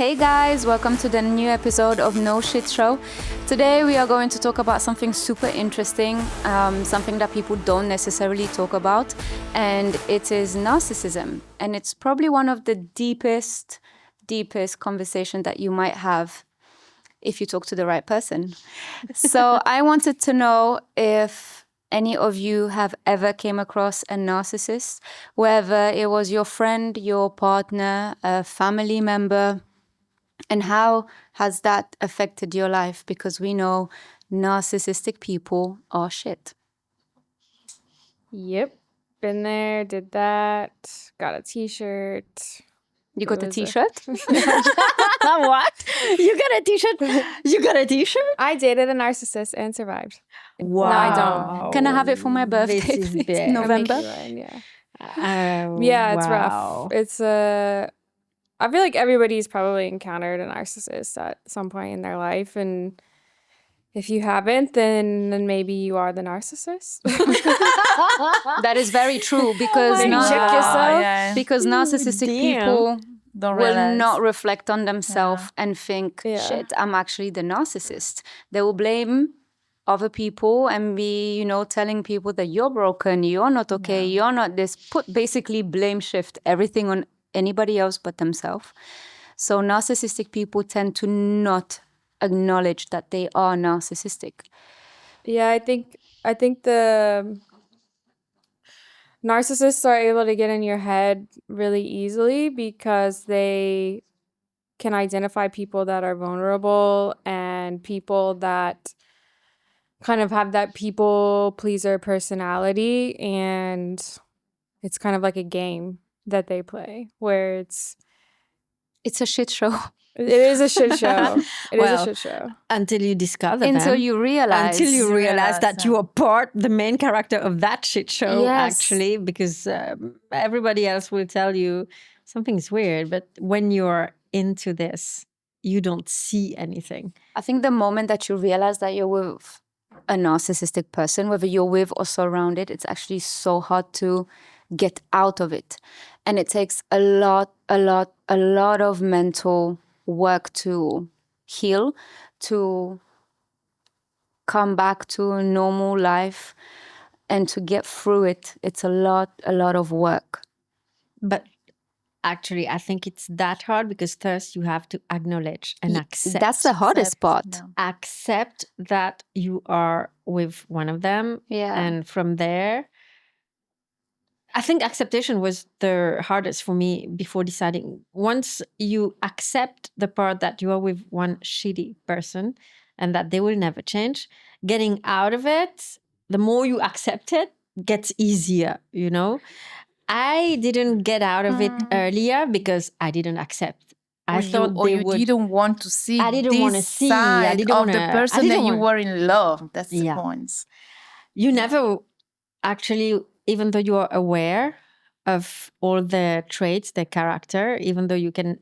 Hey guys, welcome to the new episode of No Shit Show. Today we are going to talk about something super interesting, something that people don't necessarily talk about, and it is narcissism. And it's probably one of the deepest conversation that you might have if you talk to the right person. So I wanted to know if any of you have ever came across a narcissist, whether it was your friend, your partner, a family member. And how has that affected your life? Because we know narcissistic people are shit. Yep. Been there, did that, got a t-shirt. You got a t-shirt? What? You got a t-shirt? You got a t-shirt? I dated a narcissist and survived. Wow. No, I don't. Can I have it for my birthday? This is please? big. I'll make November? you one, yeah. Yeah, It's rough. It's I feel like everybody's probably encountered a narcissist at some point in their life, and if you haven't, then maybe you are the narcissist. That is very true because, Maybe check yourself. because narcissistic Damn. people Don't will realize. not reflect on themselves and think, Yeah. shit, I'm actually the narcissist. They will blame other people and be, telling people that you're broken, you're not okay, you're not this. Basically blame shift everything on anybody else but themselves. So narcissistic people tend to not acknowledge that they are narcissistic. Yeah, I think the narcissists are able to get in your head really easily because they can identify people that are vulnerable and people that kind of have that people pleaser personality, and it's kind of like a game that they play where It's a shit show. it is a shit show. It is Well, a shit show. Until you discover Until them. you realize. Until you realize realize that you are the main character of that shit show, Yes. actually, because everybody else will tell you something's weird. But when you're into this, you don't see anything. I think the moment that you realize that you're with a narcissistic person, whether you're with or surrounded, it's actually so hard to get out of it. And it takes a lot of mental work to heal, to come back to a normal life and to get through it. It's a lot of work. But actually, I think it's that hard because first you have to acknowledge and accept. That's the hardest part. No. Accept that you are with one of them. Yeah. And from there, I think acceptation was the hardest for me before deciding. Once you accept the part that you are with one shitty person and that they will never change, getting out of it, the more you accept it, gets easier, I didn't get out of it earlier because I didn't accept. I thought or they you would. didn't want to see. I didn't wanna this see. side I didn't of the wanna- I person that didn't you wanna- were in love. That's the Yeah. point. You never actually, even though you are aware of all their traits, their character, even though you can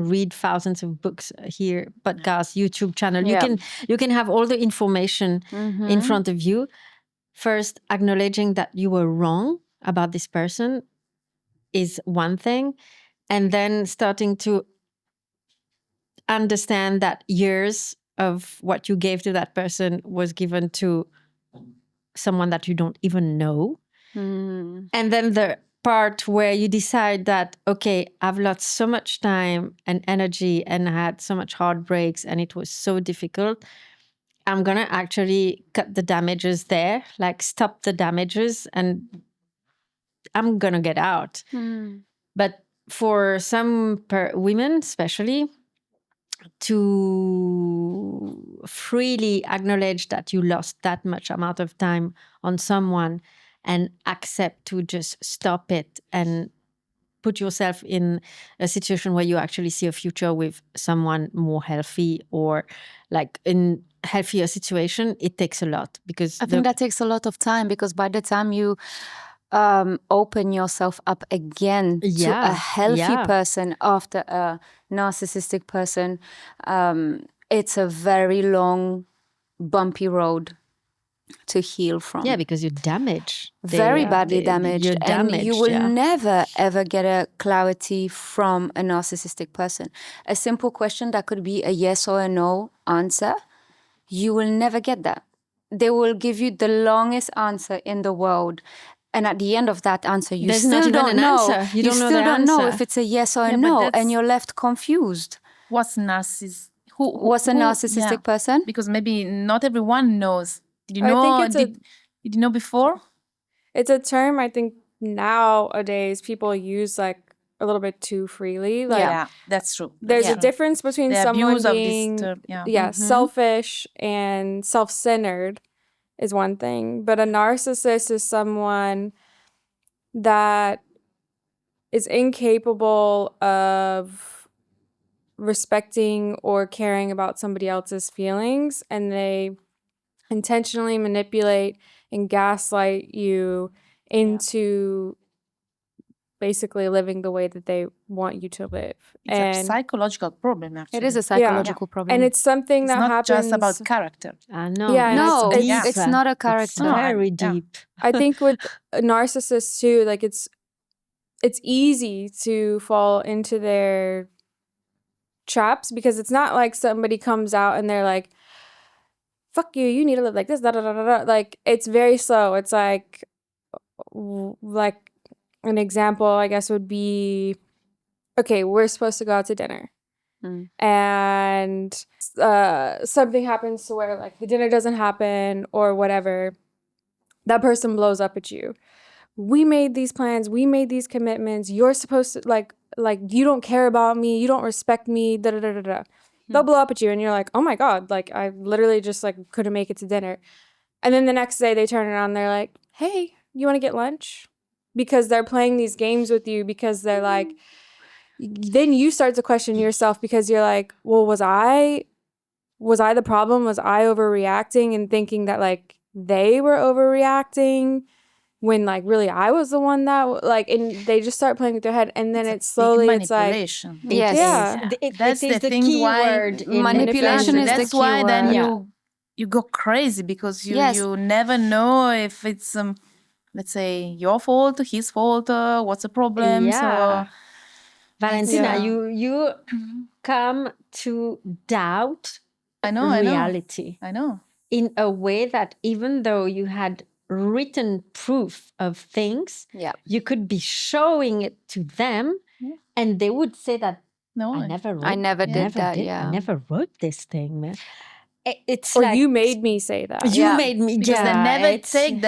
read thousands of books here, podcasts, YouTube channel, Yeah. you can have all the information in front of you. First, acknowledging that you were wrong about this person is one thing, and then starting to understand that years of what you gave to that person was given to someone that you don't even know. Mm. And then the part where you decide that, okay, I've lost so much time and energy and had so much heartbreaks and it was so difficult. I'm going to actually cut the damages there, like stop the damages, and I'm going to get out. Mm. But for some women, especially, to freely acknowledge that you lost that much amount of time on someone and accept to just stop it and put yourself in a situation where you actually see a future with someone more healthy or like in healthier situation, it takes a lot because I think that takes a lot of time because by the time you open yourself up again to a Yeah, healthy yeah. person after a narcissistic person, it's a very long, bumpy road. to heal from. Yeah, because you damage. Very badly damaged. You're And damaged. you will yeah. never, ever get a clarity from a narcissistic person. A simple question that could be a yes or a no answer, you will never get that. They will give you the longest answer in the world. And at the end of that answer, you There's still not even don't an know. answer. You don't know still the don't know answer. if it's a yes or a Yeah, but no, that's- and you're left confused. What's narcissist? What's a narcissistic person? Because maybe not everyone knows. Did you I know? think it's did you know before? It's a term I think nowadays people use like a little bit too freely. Like Yeah, that's true. there's That's a true. difference between The someone abuse of being this term. Yeah. selfish and self-centered is one thing, but a narcissist is someone that is incapable of respecting or caring about somebody else's feelings, and they intentionally manipulate and gaslight you into basically living the way that they want you to live. It's a psychological problem, actually. It is a psychological problem. And it's something It's that not happens just about character. I know. Yeah, and no, it's it's not a character. It's very Yeah. deep. I think with narcissists too, like it's easy to fall into their traps, because it's not like somebody comes out and they're like, fuck you, you need to live like this, da da da da da. Like, it's very slow. It's like an example, I guess, would be, okay, we're supposed to go out to dinner. And something happens to where like the dinner doesn't happen or whatever. That person blows up at you. We made these plans, we made these commitments, you're supposed to like you don't care about me, you don't respect me, da da da da da. They'll blow up at you and you're like, oh my God, like I literally just like couldn't make it to dinner. And then the next day they turn around and they're like, hey, you want to get lunch? Because they're playing these games with you, because they're like, then you start to question yourself, because you're like, well, was I the problem? Was I overreacting and thinking that like they were overreacting when like really I was the one that like, and they just start playing with their head, and then it's slowly it's like, manipulation. Yes. Yeah. That's it is the the thing key why word in manipulation is the That's key why then word. you go crazy, because Yes. you never know if it's let's say your fault, his fault, what's the problem. Yeah. So Valentina, Yeah. you come to doubt I know. reality I know. in a way that even though you had written proof of things, Yeah. you could be showing it to them, Yeah. and they would say that No. I never wrote, I never did that, yeah. I never wrote this thing, man. It's or like you made me say that. you Yeah. made me, Because they never it's- take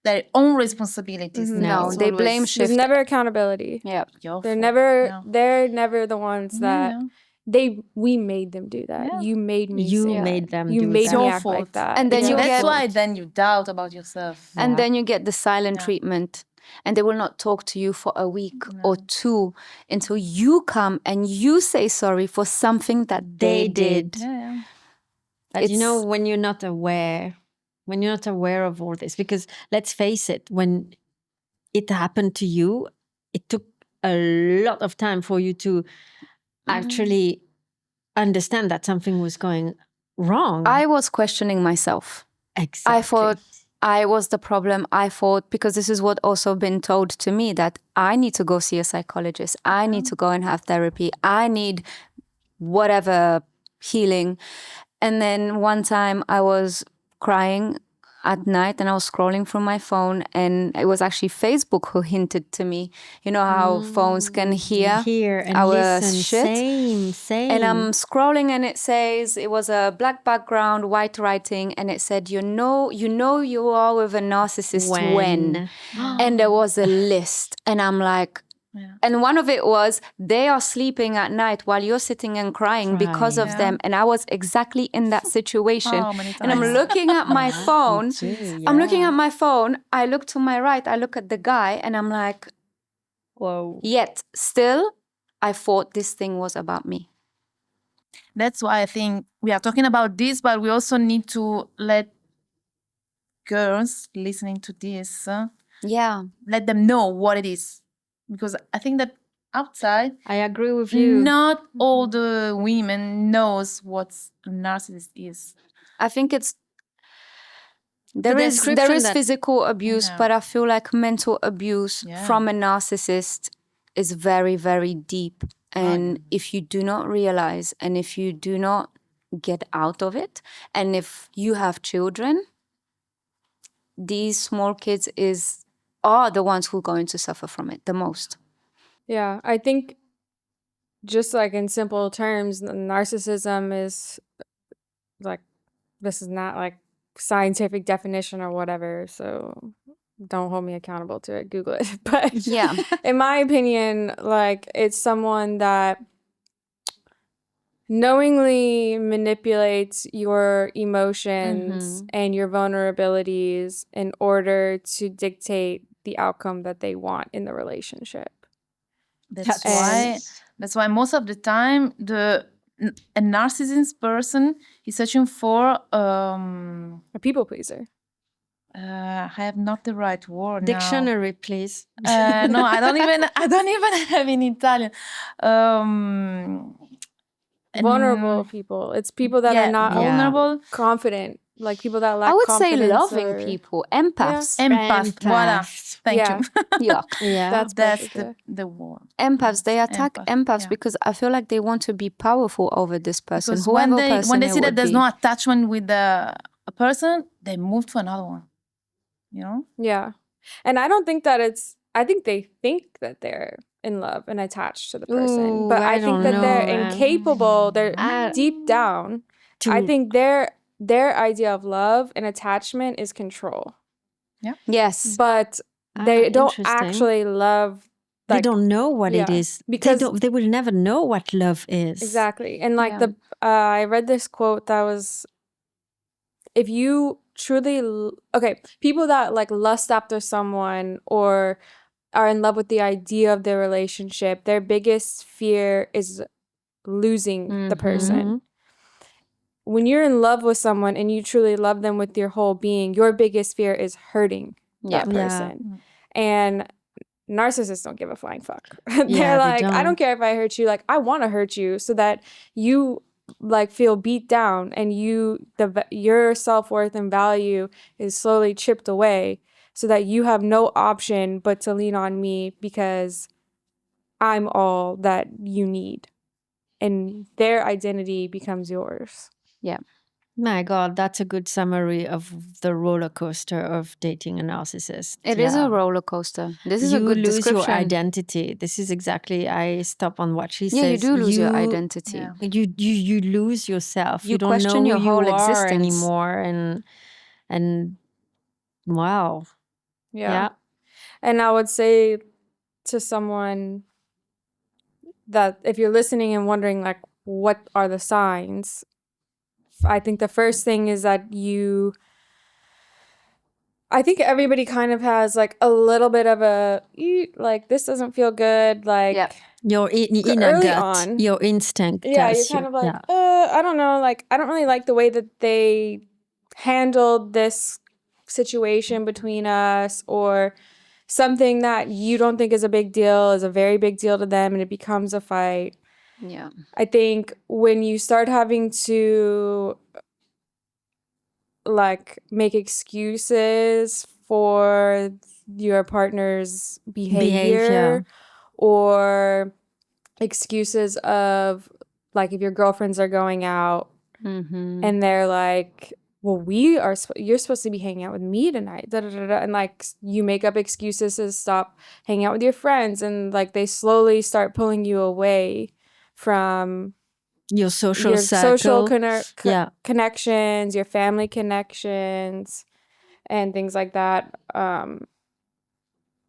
their own responsibilities. Mhm. No, It's they always blame There's shift. never accountability. Yeah. your They're fault. never the ones that No. we made them do that. Yeah. You made me you say made that. them You do made that. me your act fault. like that. And then It's you your That's get- fault. why then you doubt about yourself. And Yeah. then you get the silent Yeah. treatment, and they will not talk to you for a week No. or two until you come and you say sorry for something that they did. Yeah. But you know, It's- when you're not aware of all this, because let's face it, when it happened to you, it took a lot of time for you to actually understand that something was going wrong. I was questioning myself. Exactly. I thought I was the problem. I thought, because this is what also been told to me, that I need to go see a psychologist. I need to go and have therapy. I need whatever healing. And then one time I was crying at night and I was scrolling through my phone, and it was actually Facebook who hinted to me, you know how phones can hear and our listen. shit. Same. And I'm scrolling and it says, it was a black background, white writing, and it said, you know you are with a narcissist when. And there was a list, and I'm like, and one of it was, they are sleeping at night while you're sitting and crying because of them. And I was exactly in that situation. How many And I'm times? looking at my phone. I'm looking Yeah. at my phone. I look to my right. I look at the guy, and I'm like, Whoa. yet still, I thought this thing was about me. That's why I think we are talking about this, but we also need to let girls listening to this, Yeah. let them know what it is. Because I think that outside, I agree with you. not all the women knows what a narcissist is. I think it's There is description that- physical abuse, Yeah. but I feel like mental abuse Yeah. from a narcissist is very, very deep. And if you do not realize, and if you do not get out of it, and if you have children, these small kids are the ones who are going to suffer from it the most. Yeah, I think just like in simple terms, narcissism is like, this is not like scientific definition or whatever, so don't hold me accountable to it. Google it. But Yeah. in my opinion, like it's someone that knowingly manipulates your emotions and your vulnerabilities in order to dictate the outcome that they want in the relationship. That's why most of the time a narcissist person is searching for A people pleaser. I have not the right word Dictionary, please. now. No, I don't even have in Italian. Vulnerable people. It's people that are not vulnerable, confident, like people that lack I would say confidence loving or- people, empaths. empath. Voilà. Thank Yeah. you. Yeah. Yeah. That's That's perfect, the word. Empaths, they attack Empath, empaths yeah. because I feel like they want to be powerful over this person. Because whoever when person they it see that would there's be. no attachment with a person, they move to another one. You know? Yeah. And I don't think that I think they think that they're in love and attached to the person. Ooh, but I I think don't that know, they're man. incapable. They're deep down. I think their idea of love and attachment is control. Yes. But they don't interesting. actually love. They don't know what it yeah, is. because- They will never know what love is. Exactly. And like Yeah. I read this quote that was, if you truly, people that like lust after someone or are in love with the idea of their relationship, their biggest fear is losing the person. When you're in love with someone and you truly love them with your whole being, your biggest fear is hurting that Yeah. person. And narcissists don't give a flying fuck. They're Yeah, they like, I don't don't. care if I hurt you. Like, I want to hurt you so that you like feel beat down and your self-worth and value is slowly chipped away so that you have no option but to lean on me because I'm all that you need. And their identity becomes yours. Yeah. My God, that's a good summary of the roller coaster of dating a narcissist. It is a roller coaster. This is you a good lose description. your identity. This is exactly, I stop on what she Yeah, says. you do lose your identity. You lose yourself. You don't question know your who whole you are existence. anymore. And wow. Yeah. And I would say to someone that if you're listening and wondering like what are the signs, I think the first thing is that I think everybody kind of has like a little bit of a like this doesn't feel good, like Yep. Your inner early gut, on. your instinct. Yeah, tells you're kind you. of like, I don't know, like I don't really like the way that they handled this situation between us, or something that you don't think is a big deal is a very big deal to them and it becomes a fight. Yeah. I think when you start having to like make excuses for your partner's behavior. Or excuses of like if your girlfriends are going out and they're like, well, you're supposed to be hanging out with me tonight, and like you make up excuses to stop hanging out with your friends, and like they slowly start pulling you away from your social your circle. social Yeah. connections, your family connections, and things like that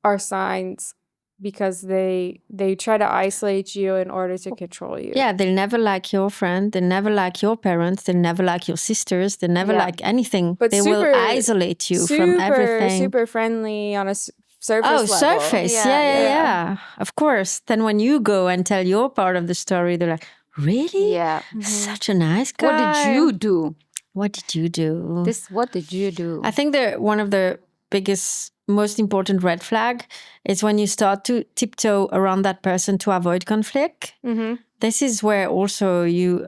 are signs, because they try to isolate you in order to control you. Yeah, they'll never like your friend. They'll never like your parents. They'll never like your sisters. They'll never like anything. But they will isolate you from everything. Super friendly on a surface level. Surface. Yeah. Of course. Then when you go and tell your part of the story, they're like, really? Yeah. Such a nice guy. What did you do? What did you do? What did you do? I think one of the biggest, most important red flag is when you start to tiptoe around that person to avoid conflict. This is where also you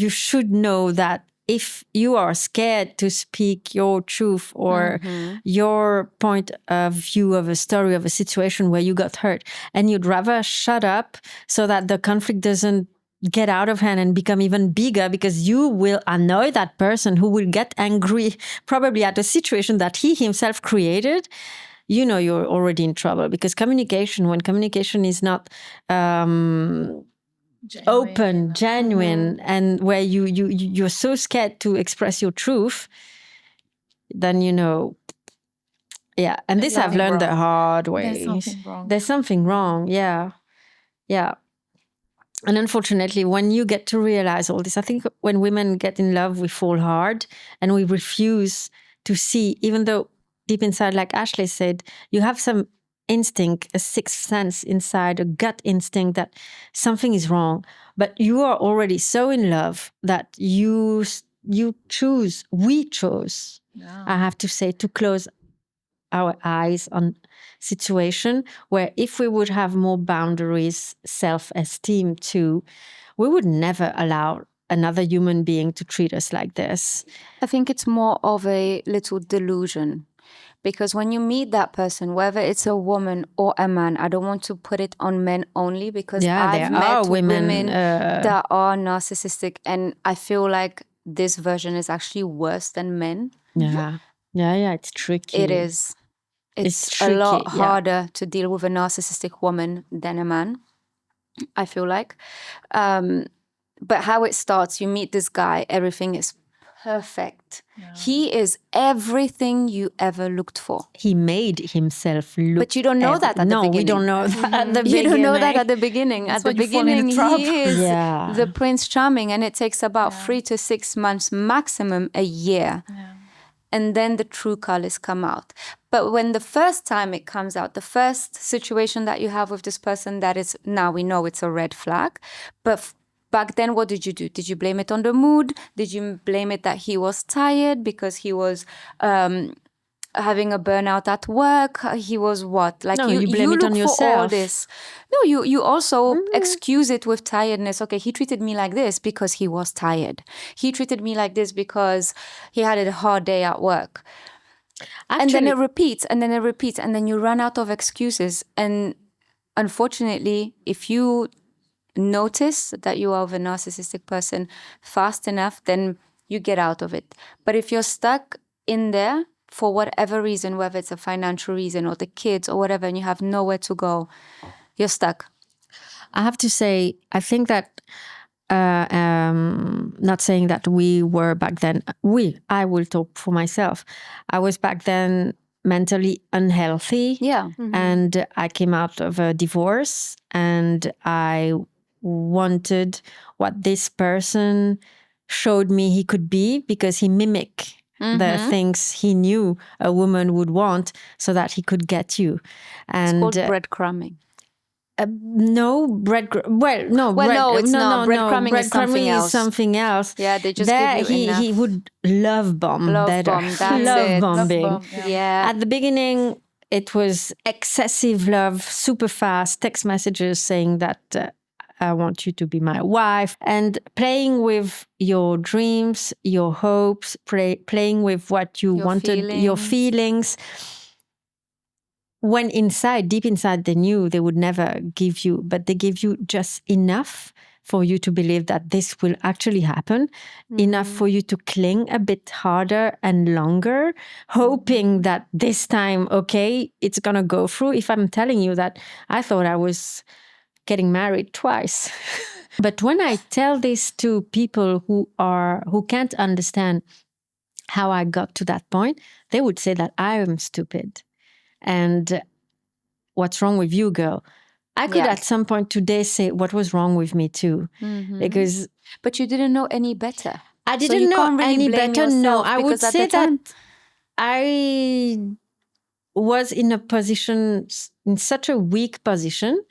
should know that if you are scared to speak your truth or your point of view of a story of a situation where you got hurt, and you'd rather shut up so that the conflict doesn't get out of hand and become even bigger, because you will annoy that person who will get angry probably at a situation that he himself created, you know you're already in trouble. Because when communication is not open, genuine, and where you're so scared to express your truth, then and this I've learned the hard way. There's something wrong. Yeah. And unfortunately, when you get to realize all this, I think when women get in love, we fall hard and we refuse to see, even though deep inside, like Ashley said, you have some instinct, a sixth sense inside, a gut instinct that something is wrong. But you are already so in love that we chose, I have to say, to close our eyes on situation where if we would have more boundaries, self-esteem too, we would never allow another human being to treat us like this. I think it's more of a little delusion, because when you meet that person, whether it's a woman or a man, I don't want to put it on men only, because I've met women that are narcissistic, and I feel like this version is actually worse than men. Yeah, it's tricky. It is. It's tricky, a lot harder to deal with a narcissistic woman than a man, I feel like. But how it starts, you meet this guy, everything is perfect. He is everything you ever looked for. He made himself look. But you don't know that at the beginning. No, we don't know that at the beginning. You don't know that at the beginning. At the beginning, he is the Prince Charming, and it takes about 3 to 6 months, maximum a year. And then the true colors come out. But when the first time it comes out, the first situation that you have with this person, that is, now we know it's a red flag. But back then, what did you do? Did you blame it on the mood? Did you blame it that he was tired because he was having a burnout at work? He was what? Like, no, you blame it on yourself. All this. No, you also excuse it with tiredness. Okay, he treated me like this because he was tired. He treated me like this because he had a hard day at work. Actually, and then it repeats, and then it repeats, and then you run out of excuses. And unfortunately, if you notice that you are with a narcissistic person fast enough, then you get out of it. But if you're stuck in there for whatever reason, whether it's a financial reason or the kids or whatever, and you have nowhere to go, you're stuck. I have to say, I think that, not saying that we were back then, I will talk for myself. I was back then mentally unhealthy. Yeah. And I came out of a divorce, and I wanted what this person showed me he could be, because he mimicked the things he knew a woman would want so that he could get you. And it's called breadcrumbing. No, breadcrumbing is something else. Yeah, they just give you enough. He would love bomb better. Love bombing. Yeah. At the beginning, it was excessive love, super fast text messages saying that I want you to be my wife, and playing with your dreams, your hopes, playing with what you wanted, your feelings. When deep inside, they knew they would never give you, but they give you just enough for you to believe that this will actually happen, enough for you to cling a bit harder and longer, hoping that this time, okay, it's going to go through. If I'm telling you that I thought I was getting married twice. But when I tell this to people who can't understand how I got to that point, they would say that I am stupid. And what's wrong with you, girl? I could at some point today say what was wrong with me too. Because but you didn't know any better. I didn't know any better. No, I would say that I was in a position, in such a weak position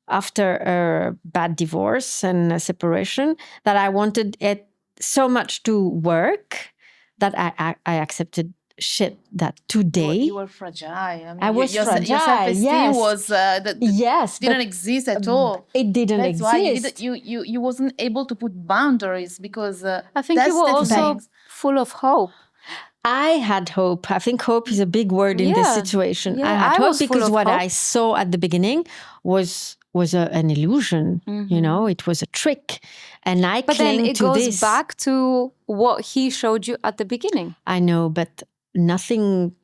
after a bad divorce and a separation, that I wanted it so much to work that I accepted shit that You today were fragile. I mean, I was your fragile, self-esteem yes. was Yes, didn't but exist at all. it didn't That's why exist. you wasn't able to put boundaries because I think that's you were the also thing. full of hope. I had hope. I think hope is a big word in this Yeah, situation. yeah, I had I hope was full because of what hope. I saw at the beginning was an illusion. You know, it was a trick, and I But then cling it to goes this. back to what he showed you at the beginning. I know, but nothing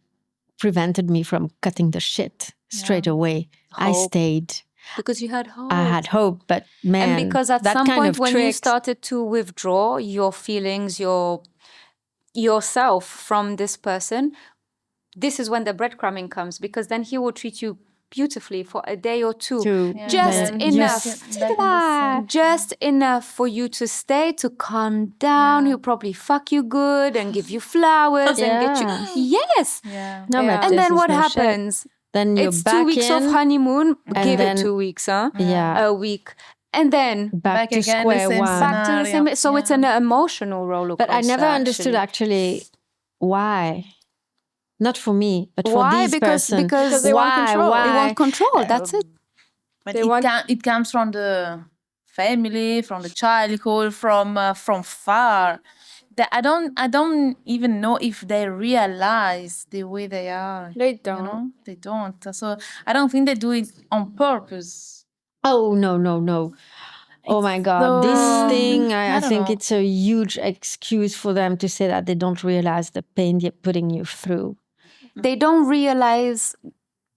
prevented me from cutting the shit straight away. I Hope. stayed. Because you had hope. I had hope, but man, And because at that some kind point of when you tricks, started to withdraw your feelings, yourself from this person, this is when the breadcrumbing comes, because then he will treat you beautifully for a day or two. Just then enough. you Just enough for you to stay, to calm down. He'll probably fuck you good and give you flowers and get you. Yes. Yeah. No, Yeah. but And this then is what no shit. happens? Then you're It's back 2 weeks of in, honeymoon. and Give then- it 2 weeks, huh? Yeah. A week. And then back to again, the square same one. back to the scenario. same. So it's an emotional roller coaster. But I never understood actually why. Not for me, but for Why? these Because person. they want why? control. Why? they want control. That's it. But They it, want- it comes from the family, from the childhood, from far. That I don't even know if they realize the way they are. They don't. You know, they don't. So I don't think they do it on purpose. Oh no. Oh my God. so- This thing, I I don't think know. it's a huge excuse for them to say that they don't realize the pain they're putting you through. They don't realize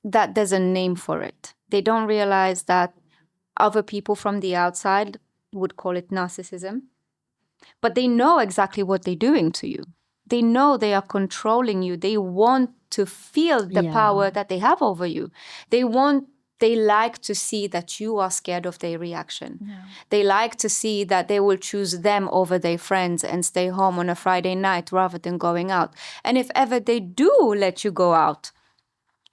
that there's a name for it. They don't realize that other people from the outside would call it narcissism. But they know exactly what they're doing to you. They know they are controlling you. They want to feel the Yeah. power that they have over you. They like to see that you are scared of their reaction. They like to see that they will choose them over their friends and stay home on a Friday night rather than going out. And if ever they do let you go out,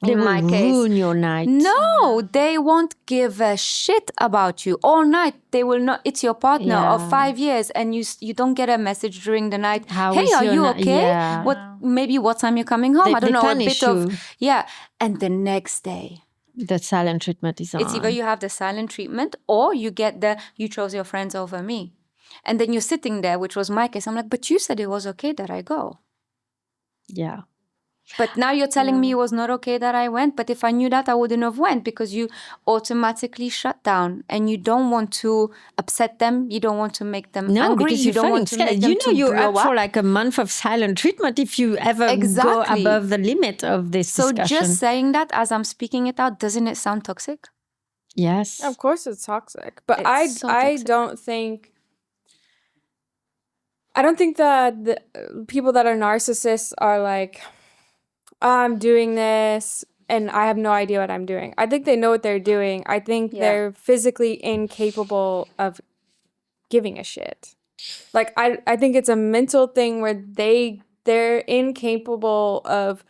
They in will my case, ruin your night. no, they won't give a shit about you all night. They will not. It's your partner of Yeah. 5 years, and you don't get a message during the night. How Hey, is are your you night? okay? Yeah. Maybe what time you're coming home? They- I don't they know. A punish bit you. of and the next day, The silent treatment is on. it's either you have the silent treatment or you get the you chose your friends over me, and then you're sitting there, which was my case. I'm like, but you said it was okay that I go. Yeah. But now you're telling me it was not okay that I went. But if I knew that, I wouldn't have went, because you automatically shut down and you don't want to upset them. You don't want to make them No, angry. because You you're don't want fucking to make scared. them You know to you're blow up for up. like a month of silent treatment if you ever go Exactly. above the limit of this So discussion. just saying that as I'm speaking it out, doesn't it sound toxic? Yes. Of course it's toxic. But It's so I toxic. don't think that the people that are narcissists are like, I'm doing this and I have no idea what I'm doing. I think they know what they're doing. I think they're physically incapable of giving a shit. Like I think it's a mental thing where they're incapable of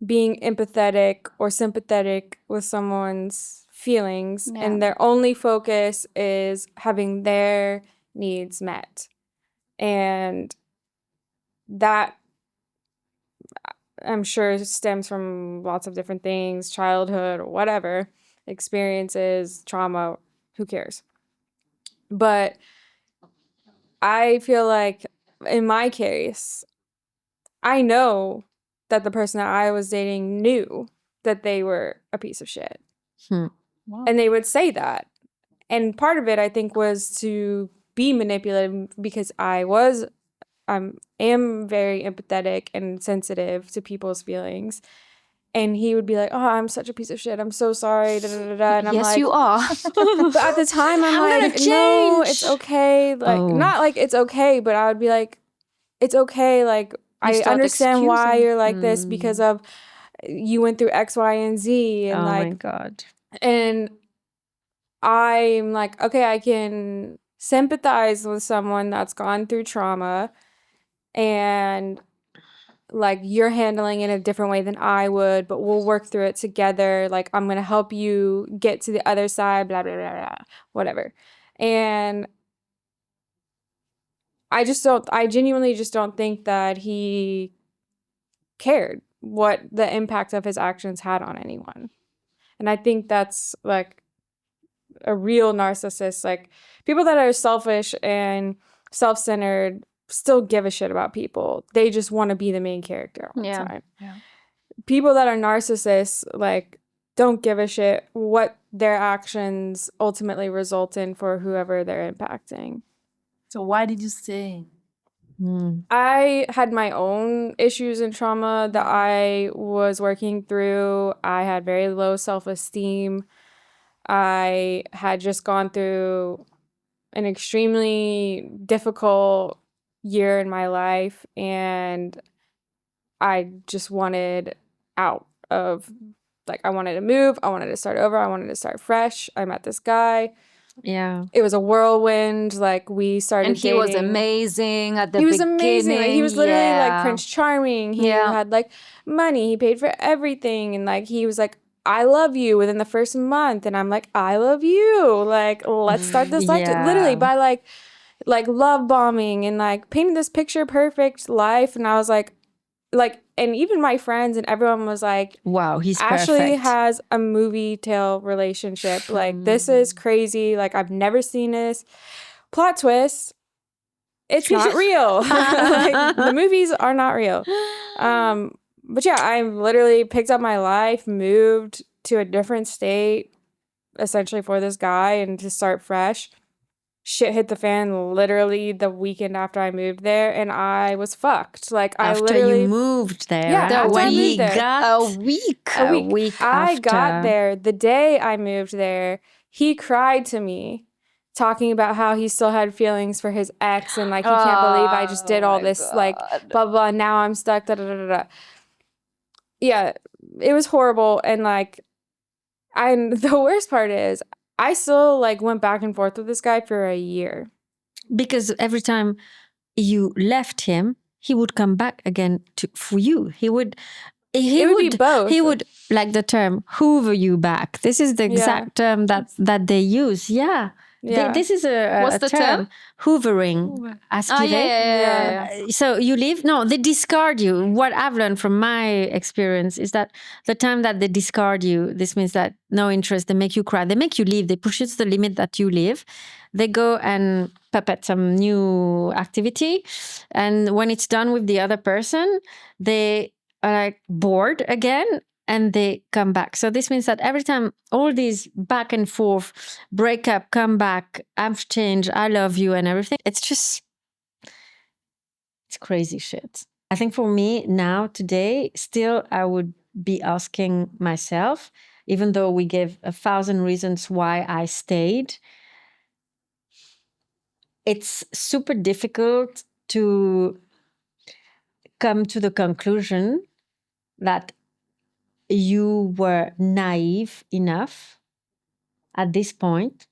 being empathetic or sympathetic with someone's feelings, and their only focus is having their needs met. And that, I'm sure, stems from lots of different things, childhood or whatever, experiences, trauma, who cares? But I feel like in my case, I know that the person that I was dating knew that they were a piece of shit. Wow. And they would say that. And part of it, I think, was to be manipulative, because I am very empathetic and sensitive to people's feelings. And he would be like, "Oh, I'm such a piece of shit. I'm so sorry." Da, da, da, da. And I'm Yes, like, you are. but at the time, I'm like, gonna no, change. it's okay. Like, Oh. not like it's okay, but I would be like, it's okay. Like, I start understand why excusing. you're like this, because of you went through X, Y, and Z. And Oh like, my God. and I'm like, okay, I can sympathize with someone that's gone through trauma, and like you're handling it in a different way than I would, but we'll work through it together. Like, I'm going to help you get to the other side, blah, blah, blah, blah, whatever. And I genuinely just don't think that he cared what the impact of his actions had on anyone. And I think that's like a real narcissist. Like people that are selfish and self-centered still give a shit about people. They just want to be the main character all the time. Yeah. People that are narcissists like don't give a shit what their actions ultimately result in for whoever they're impacting. So why did you stay? I had my own issues and trauma that I was working through. I had very low self-esteem. I had just gone through an extremely difficult year in my life, and I just wanted out of, like, I wanted to move. I wanted to start over. I wanted to start fresh. I met this guy. Yeah. It was a whirlwind. Like, we started And he dating. was amazing at the He was beginning. amazing. Like, he was literally like Yeah. Prince Charming. He Yeah. had like money. He paid for everything. And like, he was like, I love you within the first month. And I'm like, I love you. Like, let's start this life. Yeah. Literally by like love bombing and like painting this picture perfect life. And I was like, and even my friends and everyone was like, Wow, he's Ashley perfect. has a movie tale relationship. Like, this is crazy. Like, I've never seen this. Plot twist. It's not real. Like, the movies are not real. But yeah, I literally picked up my life, moved to a different state, essentially for this guy and to start fresh. Shit hit the fan literally the weekend after I moved there, and I was fucked. Like, I After literally you moved there, Yeah, right? after I When moved he there. got A week. a week I after. got there, the day I moved there, he cried to me, talking about how he still had feelings for his ex and like he can't believe I just did all my this, like God. blah blah. Now I'm stuck. Da da da da. Da. Yeah, it was horrible, and like, and the worst part is, I still like went back and forth with this guy for a year. Because every time you left him, he would come back again for you. He would be both. He would, like the term, hoover you back. This is the exact term that they use. Yeah. Yeah. This is a What's the term? Hoovering. Aspirer. Yeah. So you leave. No, they discard you. What I've learned from my experience is that the time that they discard you, this means that no interest, they make you cry, they make you leave, they push you to the limit that you leave. They go and puppet some new activity. And when it's done with the other person, they are like bored again and they come back. So this means that every time all these back and forth, break up, come back, I've changed, I love you and everything, it's crazy shit. I think for me now, today, still I would be asking myself, even though we gave 1,000 reasons why I stayed, it's super difficult to come to the conclusion that you were naive enough at this point,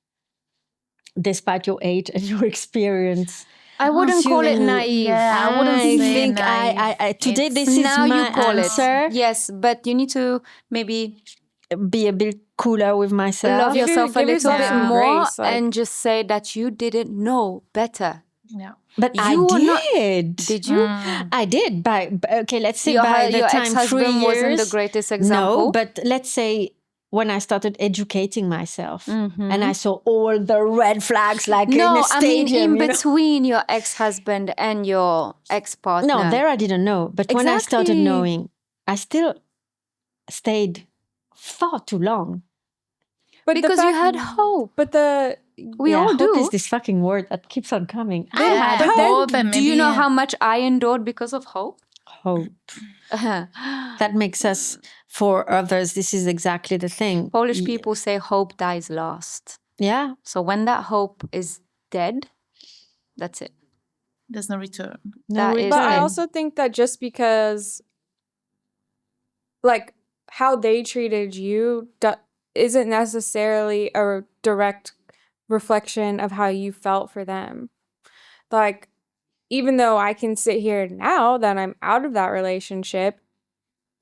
despite your age and your experience. I wouldn't call it naive. Yeah, I wouldn't say think naive. I today It's- this is Now my you call answer. it. Yes, but you need to maybe Be a bit cooler with myself. love yourself a give little yourself bit some more grace, like- and just say that you didn't know better. Yeah. But I You were not- did. Did you? I did. Okay, let's say Your, by the your time 3 ex-husband years. wasn't the greatest example. No, but let's say when I started educating myself Mm-hmm. and I saw all the red flags like in No, a I mean stadium. in you know? between your ex-husband and your ex-partner. No, there I didn't know. But when I started Exactly. knowing, I still stayed far too long. But the because you fact- had hope. But the We all hope do. is this fucking word that keeps on coming. I Yeah, had but then- hope and Do you know maybe- how much I endured because of hope? hope. That makes us, for others, this is exactly the thing. Polish people say hope dies last. Yeah. So when that hope is dead, that's it. There's no return. That is But I it. also think that just because, like, how they treated you isn't necessarily a direct reflection of how you felt for them. Like, even though I can sit here now that I'm out of that relationship,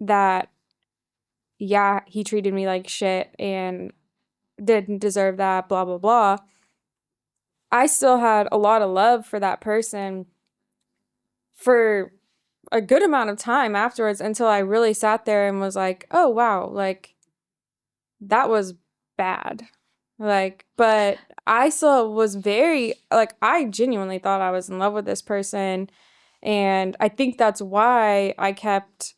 that, yeah, he treated me like shit and didn't deserve that, blah, blah, blah. I still had a lot of love for that person for a good amount of time afterwards until I really sat there and was like, oh, wow, like, that was bad. Like, but I still was very, like, I genuinely thought I was in love with this person. And I think that's why I kept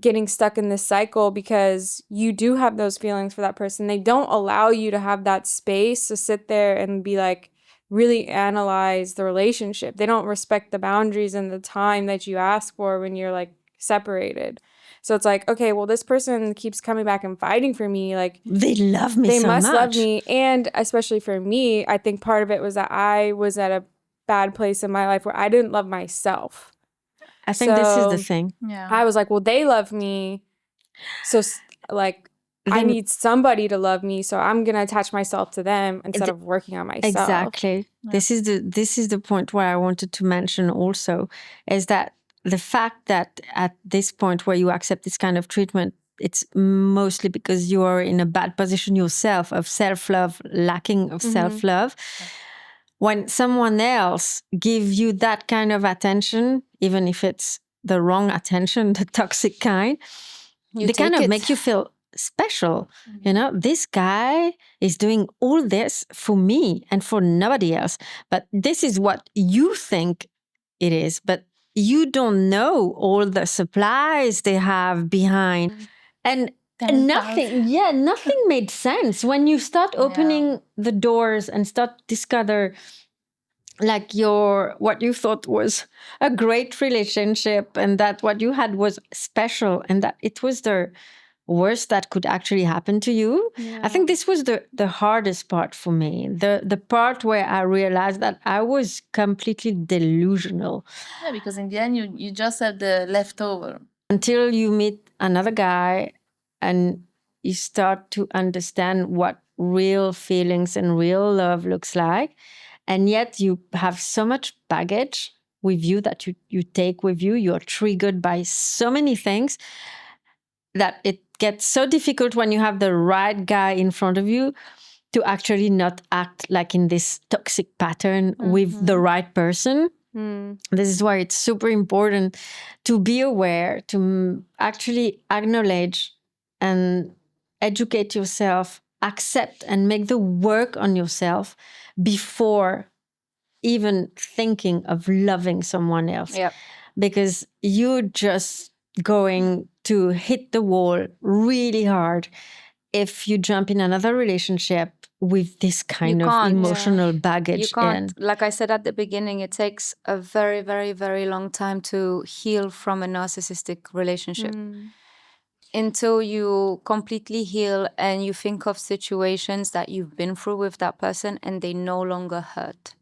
getting stuck in this cycle, because you do have those feelings for that person. They don't allow you to have that space to sit there and be like, really analyze the relationship. They don't respect the boundaries and the time that you ask for when you're like separated. So it's like, okay, well, this person keeps coming back and fighting for me. Like, They love me they so must love much. me. And especially for me, I think part of it was that I was at a bad place in my life where I didn't love myself. I think this is the So thing. Yeah. I was like, well, they love me. So like, I Then- need somebody to love me. So I'm going to attach myself to them instead of working on myself. Exactly. This is the point where I wanted to mention also, is that the fact that at this point where you accept this kind of treatment, it's mostly because you are in a bad position yourself of self-love, lacking of self-love. When someone else gives you that kind of attention, even if it's the wrong attention, the toxic kind, they kind of make you feel special. You know, this guy is doing all this for me and for nobody else. But this is what you think it is. But you don't know all the supplies they have behind. And nothing made sense when you start opening the doors and start discover like what you thought was a great relationship, and that what you had was special, and that it was the worst that could actually happen to you. I think this was the hardest part for me, the part where I realized that I was completely delusional. Yeah, because in the end, you just have the leftover. Until you meet another guy and you start to understand what real feelings and real love looks like. And yet you have so much baggage with you that you take with you. You're triggered by so many things that it gets so difficult when you have the right guy in front of you to actually not act like in this toxic pattern with the right person. This is why it's super important to be aware, to actually acknowledge and educate yourself, accept and make the work on yourself before even thinking of loving someone else. Yep. Because you're just going to hit the wall really hard if you jump in another relationship with this kind of emotional baggage. You can't, like I said at the beginning, it takes a very, very, very long time to heal from a narcissistic relationship. Until you completely heal and you think of situations that you've been through with that person and they no longer hurt.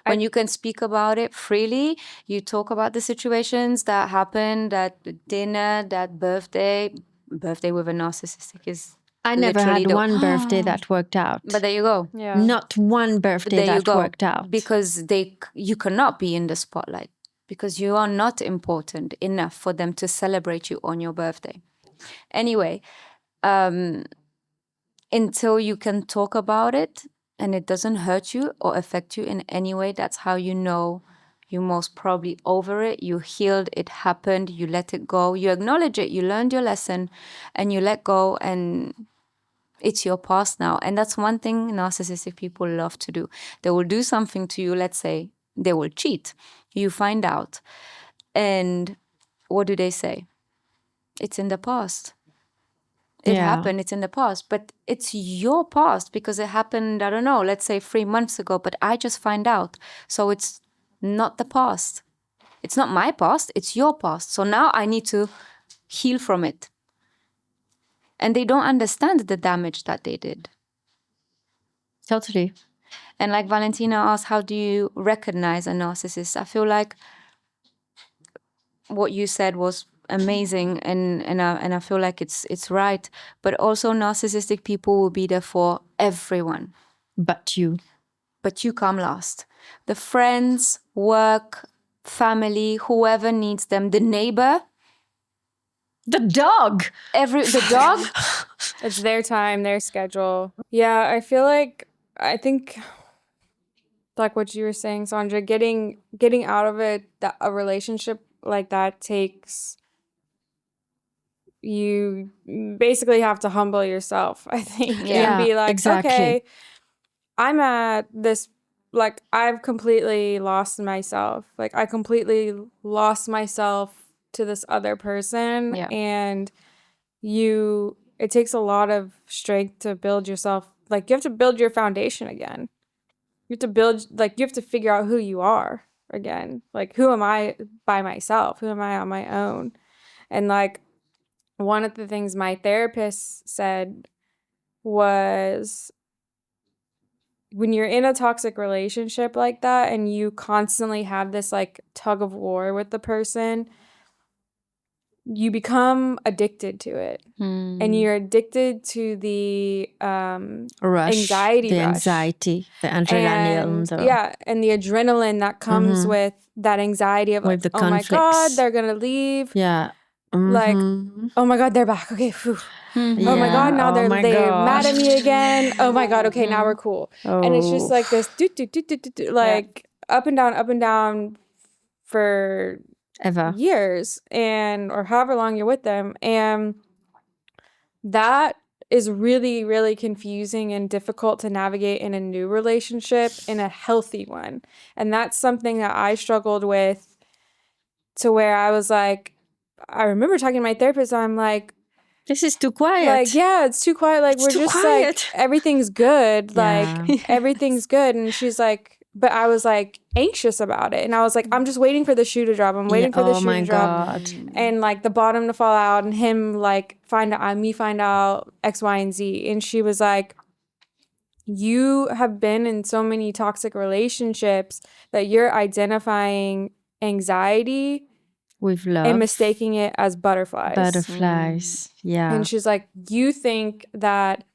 When you can speak about it freely, you talk about the situations that happened, that dinner, that birthday with a narcissistic is I never literally had one birthday that worked out. But there you go. Yeah. Not one birthday There you that go. worked out. Because you cannot be in the spotlight, because you are not important enough for them to celebrate you on your birthday. Anyway, until you can talk about it and it doesn't hurt you or affect you in any way, that's how you know you're most probably over it. You healed, it happened, you let it go, you acknowledge it, you learned your lesson, and you let go, and it's your past now. And that's one thing narcissistic people love to do. They will do something to you, let's say they will cheat. You find out. And what do they say? It's in the past. It happened, it's in the past. But it's your past because it happened, I don't know, let's say 3 months ago, but I just find out. So it's not the past. It's not my past, it's your past. So now I need to heal from it. And they don't understand the damage that they did. Totally. And like Valentina asked, how do you recognize a narcissist? I feel like what you said was amazing, and I feel like it's right. But also narcissistic people will be there for everyone. But you come last. The friends, work, family, whoever needs them, the neighbor, the dog. The dog. It's their time, their schedule. Yeah, I think like what you were saying, Sandra, getting out of a relationship like that takes, you basically have to humble yourself, I think, Yeah. and be like, exactly. okay, I'm at this, like, I've completely lost myself. Like, I completely lost myself to this other person. Yeah. And it takes a lot of strength to build yourself. Like, you have to build your foundation again. You have to figure out who you are again. Like, who am I by myself? Who am I on my own? And like, one of the things my therapist said was, when you're in a toxic relationship like that and you constantly have this like tug of war with the person, you become addicted to it. And you're addicted to the anxiety rush. The adrenaline, and the adrenaline that comes with that anxiety of, with like, the oh my God, conflicts. they're gonna leave. Yeah. Like, Mhm. oh my God, they're back. Okay, phew. Mm-hmm. Oh my Yeah. God, now Oh they're my mad at gosh. me again. Oh my God, okay, now we're cool. And it's just Oh. like this like up and down for Ever. years, or however long you're with them. And that is really, really confusing and difficult to navigate in a new relationship, in a healthy one. And that's something that I struggled with, to where I was like, I remember talking to my therapist, I'm like, This is too quiet. like, yeah, it's too quiet. Like, It's we're too just quiet. like, everything's good. Yeah. Like, everything's good. And she's like, but I was like anxious about it. And I was like, I'm just waiting for the shoe to drop. I'm waiting for the Oh shoe my to drop. God. And like the bottom to fall out, and him like find out X, Y, and Z. And she was like, you have been in so many toxic relationships that you're identifying anxiety With love. and mistaking it as butterflies. Butterflies. Yeah. And she's like, you think that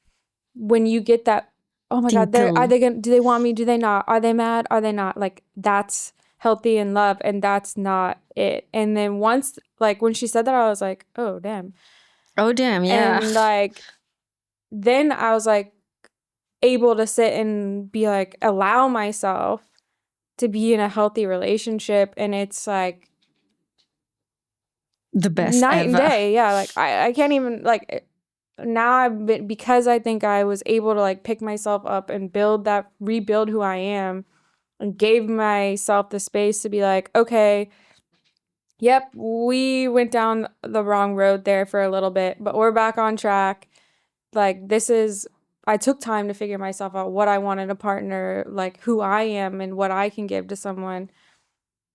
when you get that, oh my God, Tinkle. do they want me? Do they not? Are they mad? Are they not? Like, that's healthy in love, and that's not it. And then once, like, when she said that, I was like, oh, damn. Oh, damn. Yeah. And like, then I was like, able to sit and be like, allow myself to be in a healthy relationship. And it's like the best night ever. and day. Yeah. Like, I can't even, like, now I've been, because I think I was able to like pick myself up and rebuild who I am, and gave myself the space to be like, okay, yep, we went down the wrong road there for a little bit, but we're back on track. Like, I took time to figure myself out, what I want in a partner, like who I am and what I can give to someone.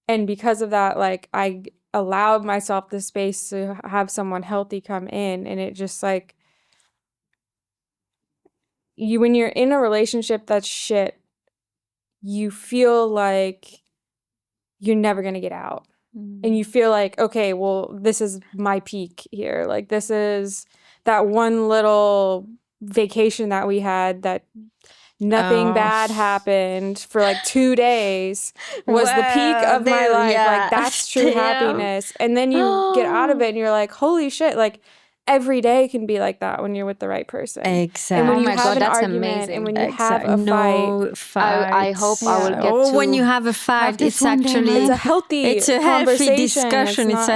And because of that, like, I allowed myself the space to have someone healthy come in. And it just like, when you're in a relationship that's shit, you feel like you're never going to get out. And you feel like, okay, well, this is my peak here. Like, this is that one little vacation that we had that nothing bad happened for like 2 days was the peak of my life. Yeah. Like, that's true happiness. And then you get out of it and you're like, holy shit, like, every day can be like that when you're with the right person. Exactly. And when Oh you my have God, an that's argument, amazing. and when you have a No fight, I hope I will get or to when you have a fight, this it's one day, actually man. it's a healthy it's a healthy conversation. discussion. It's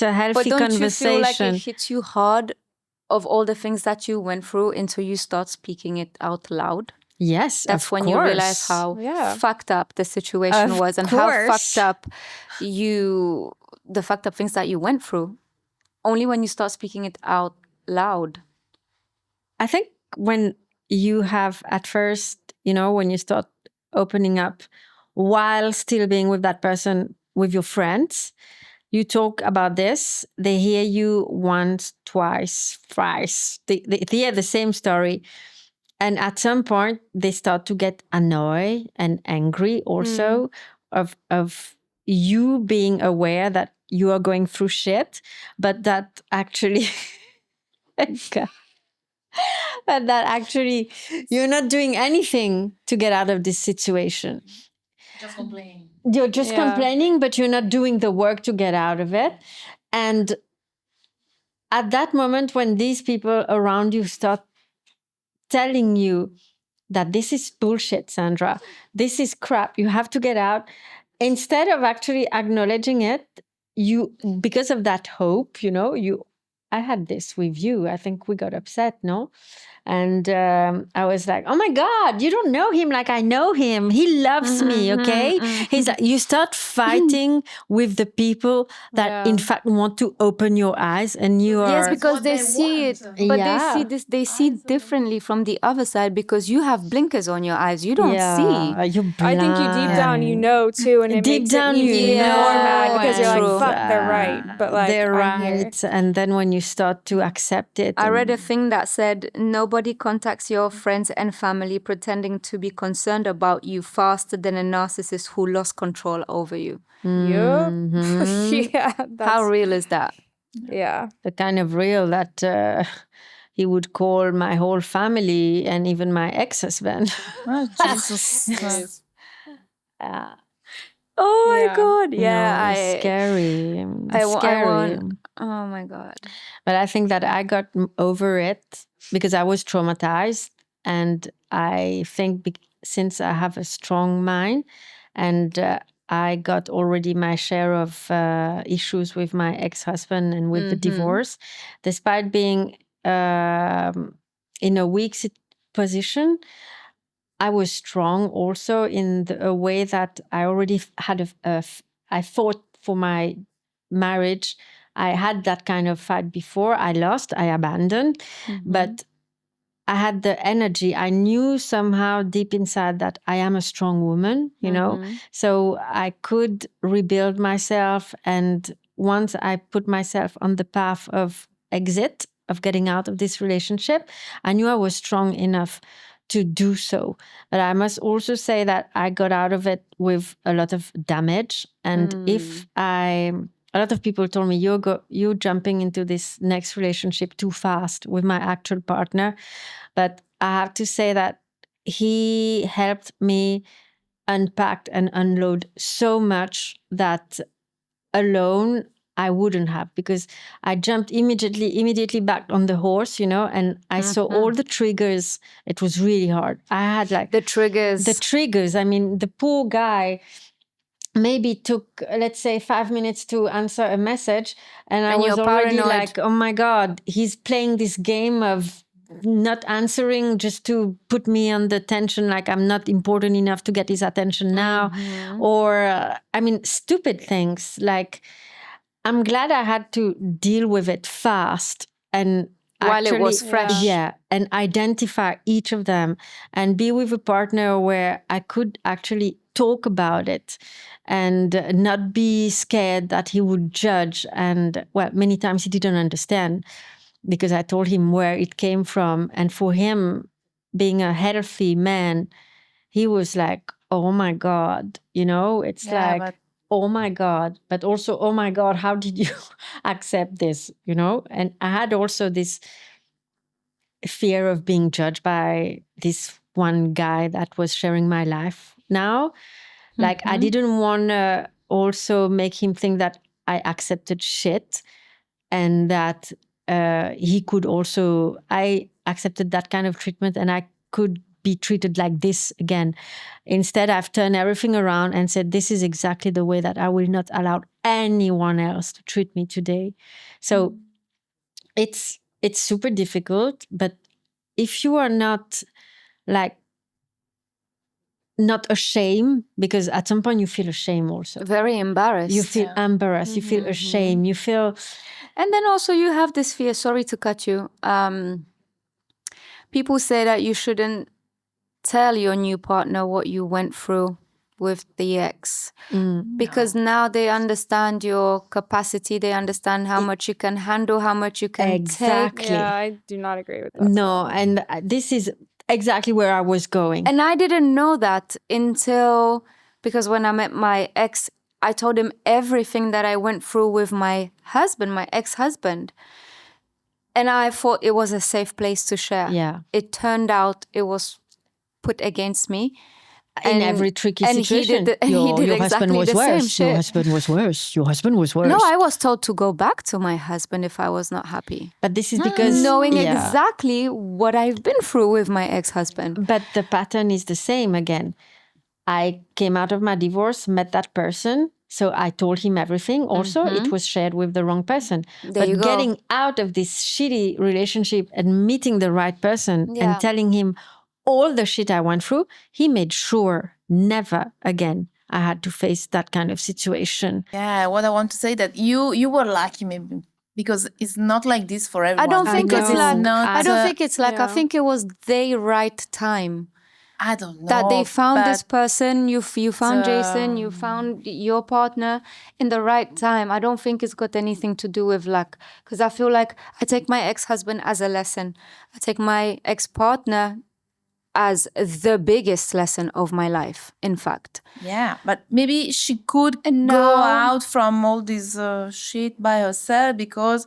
a healthy But don't conversation. you feel like it hits you hard of all the things that you went through until you start speaking it out loud? Yes, That's of when course. you realize how fucked up the situation Of was, and course. how fucked up the fucked up things that you went through. Only when you start speaking it out loud. I think when you have at first, when you start opening up while still being with that person, with your friends, you talk about this, they hear you once, twice, thrice, they hear the same story. And at some point, they start to get annoyed and angry also of you being aware that you are going through shit, but that actually, but that actually you're not doing anything to get out of this situation. Just complaining. You're just complaining, but you're not doing the work to get out of it. And at that moment, when these people around you start telling you that this is bullshit, Sandra, this is crap, you have to get out, instead of actually acknowledging it you, because of that hope, I had this with you. I think we got upset, no? And I was like, oh my God, you don't know him like I know him. He loves me, okay? He's like, you start fighting with the people that in fact want to open your eyes, and you are... Yes, because what they they see want. it, but they see differently from the other side because you have blinkers on your eyes. You don't see. You're I think you deep down you blind. know too, and it Deep makes down, it even more mad know, because you're True. like, fuck, they're right. But like, they're I'm here. right. And then when you start to accept it... I read a thing that said nobody contacts your friends and family pretending to be concerned about you faster than a narcissist who lost control over you. Yup. Yeah. How real is that? Yeah. the kind of real that he would call my whole family and even my ex-husband. Oh, Jesus. Oh my Yeah. God. Yeah. It's scary. I Scary. want. Oh my God. But I think that I got over it because I was traumatized. And I think since I have a strong mind and I got already my share of issues with my ex-husband and with the divorce, despite being in a weak position, I was strong also in a way that I already had I fought for my marriage. I had that kind of fight before. I lost, I abandoned, but I had the energy. I knew somehow deep inside that I am a strong woman, so I could rebuild myself. And once I put myself on the path of exit, of getting out of this relationship, I knew I was strong enough to do so. But I must also say that I got out of it with a lot of damage. And a lot of people told me, you're jumping into this next relationship too fast with my actual partner. But I have to say that he helped me unpack and unload so much that alone I wouldn't have, because I jumped immediately back on the horse, and I saw all the triggers. It was really hard. I had like The triggers. I mean, the poor guy maybe took, let's say, 5 minutes to answer a message. And I was you're already paranoid. like, oh my God, he's playing this game of not answering just to put me on the tension, like I'm not important enough to get his attention now. Or, stupid things. Like, I'm glad I had to deal with it fast and while it was fresh. Yeah, and identify each of them and be with a partner where I could actually talk about it and not be scared that he would judge. And many times he didn't understand because I told him where it came from. And for him, being a healthy man, he was like, oh my God, oh my God, but also, oh my God, how did you accept this, And I had also this fear of being judged by this one guy that was sharing my life now. Like, I didn't want to also make him think that I accepted shit and that he could also, I accepted that kind of treatment and I could be treated like this again. Instead, I've turned everything around and said, this is exactly the way that I will not allow anyone else to treat me today. So it's super difficult, but if you are not ashamed, because at some point you feel ashamed also. Very embarrassed. You feel embarrassed, you feel ashamed, you feel... And then also you have this fear, sorry to cut you. People say that you shouldn't tell your new partner what you went through with the ex. Because now they understand your capacity, they understand how much you can handle, how much you can take. Yeah, I do not agree with that. No, and this is exactly where I was going. And I didn't know that until, because when I met my ex, I told him everything that I went through with my husband, my ex-husband. And I thought it was a safe place to share. Yeah. It turned out it was put against me. In every tricky situation. Your husband was worse. Your husband was worse. Your husband was worse. No, I was told to go back to my husband if I was not happy. But this is because... Knowing exactly what I've been through with my ex-husband. But the pattern is the same again. I came out of my divorce, met that person, So I told him everything. Also, it was shared with the wrong person. There you But go. getting out of this shitty relationship and meeting the right person Yeah. and telling him all the shit I went through, he made sure never again I had to face that kind of situation. Yeah, what I want to say that you were lucky maybe because it's not like this for everyone. I don't think because it's like. not, I don't think it's like. I Yeah. think it was the right time I don't know that they found this but, person. You found Jason. You found your partner in the right time. I don't think it's got anything to do with luck. Because I feel like I take my ex-husband as a lesson. I take my ex-partner as the biggest lesson of my life. In fact. Yeah, but maybe she could And go now- out from all this shit by herself because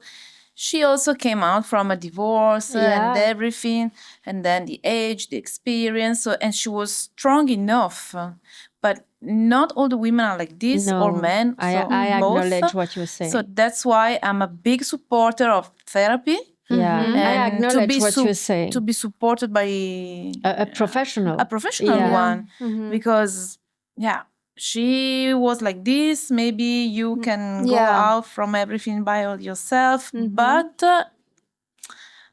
she also came out from a divorce and Yeah. everything, and then the age, the experience, so, and she was strong enough. But not all the women are like this, or men. I so both. acknowledge what you're saying. So that's why I'm a big supporter of therapy. Yeah, I And acknowledge what you're saying. To be supported by A professional. a professional Yeah. one because she was like this. Maybe you can go Yeah. out from everything by yourself, but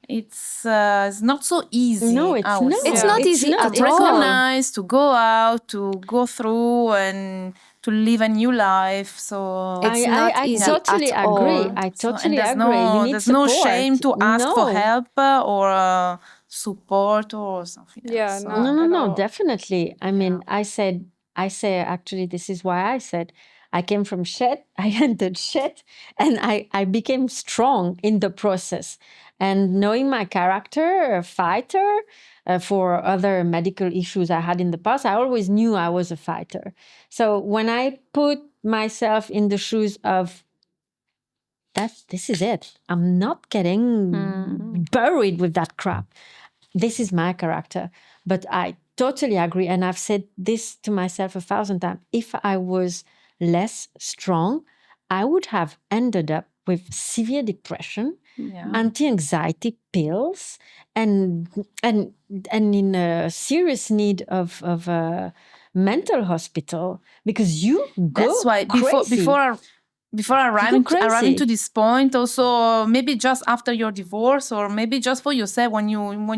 it's not so easy. No, it's I would not. say. It's not easy not. at To all. recognize, to go out, to go through, and to live a new life. So It's not I easy totally at agree. all. I so- totally and there's agree. You No, need there's no support. shame to ask for No. help or support or something. Yeah, else. So- no. at No, all. definitely. I mean, I say actually, this is why I said I came from shit, I entered shit, and I became strong in the process. And knowing my character, a fighter, for other medical issues I had in the past, I always knew I was a fighter. So when I put myself in the shoes of this is it. I'm not getting buried with that crap. This is my character. But I totally agree. And I've said this to myself 1,000 times. If I was less strong, I would have ended up with severe depression, anti-anxiety pills, and in a serious need of a mental hospital because you go That's why crazy. before arriving crazy. to this point, also maybe just after your divorce, or maybe just for yourself, when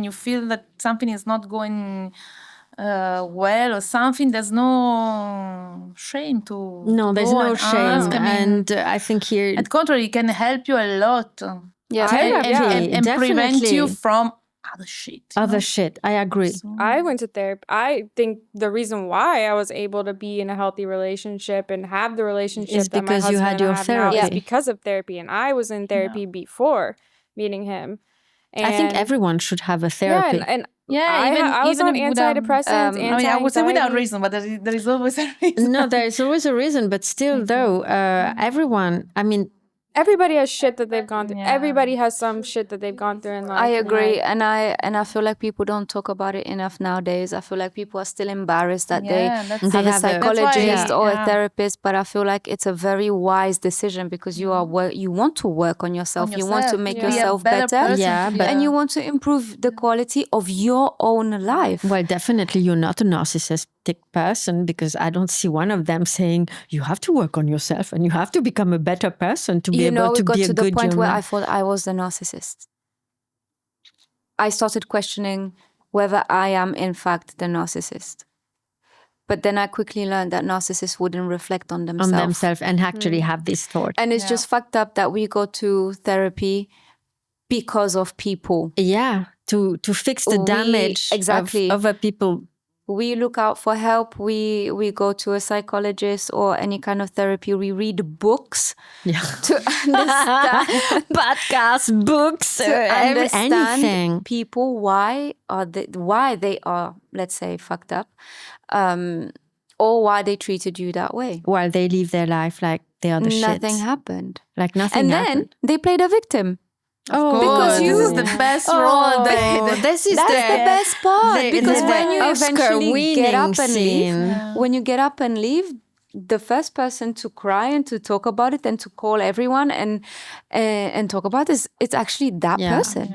you feel that something is not going well or something, there's no shame to No, there's go no and shame, ask. I mean, and I think here at contrary, it can help you a lot. Yeah. and prevent you definitely. from other shit. Other shit. I agree. I went to therapy. I think the reason why I was able to be in a healthy relationship and have the relationship Is that my because you husband had and your I have now is therapy. because of therapy. And I was in therapy before meeting him. And I think everyone should have a therapy. Yeah, and Yeah, I was on without- antidepressants, I mean, I would say without anti-anxiety. reason, but there is always a reason. No, there's always a reason, but still, though, everyone. I mean, Everybody has shit that they've gone through. Yeah. Everybody has some shit that they've gone through in life. I and, agree, like, and I feel like people don't talk about it enough nowadays. I feel like people are still embarrassed that Yeah, they that's- have They a have a- psychologist That's why, or yeah. a therapist, but I feel like it's a very wise decision because you are you want to work on yourself, you want to make Yeah. Be a yourself better better, person, Yeah, to be but- a- and you want to improve the quality of your own life. well, definitely you're not a narcissistic person because I don't see one of them saying you have to work on yourself and you have to become a better person to be You know, able it to got be a to the good point where human. I thought I was the narcissist. I started questioning whether I am in fact the narcissist. But then I quickly learned that narcissists wouldn't reflect on on themselves. themselves and actually have this thought. And it's just fucked up that we go to therapy because of people. Yeah, to fix the We- damage exactly. of other people. We look out for help. We go to a psychologist or any kind of therapy. We read books Yeah. to understand Podcasts, books, understand anything. people why they are, let's say, fucked up, or why they treated you that way. While they live their life like they are the Nothing shits. happened, Like nothing and happened. then they played a victim. Oh, Because Good. you- This is the best Oh, role. this is That's the best part, because when you eventually get up and leave, when you get up and leave, the first person to cry and to talk about it and to call everyone and talk about this, it's actually that Yeah. person.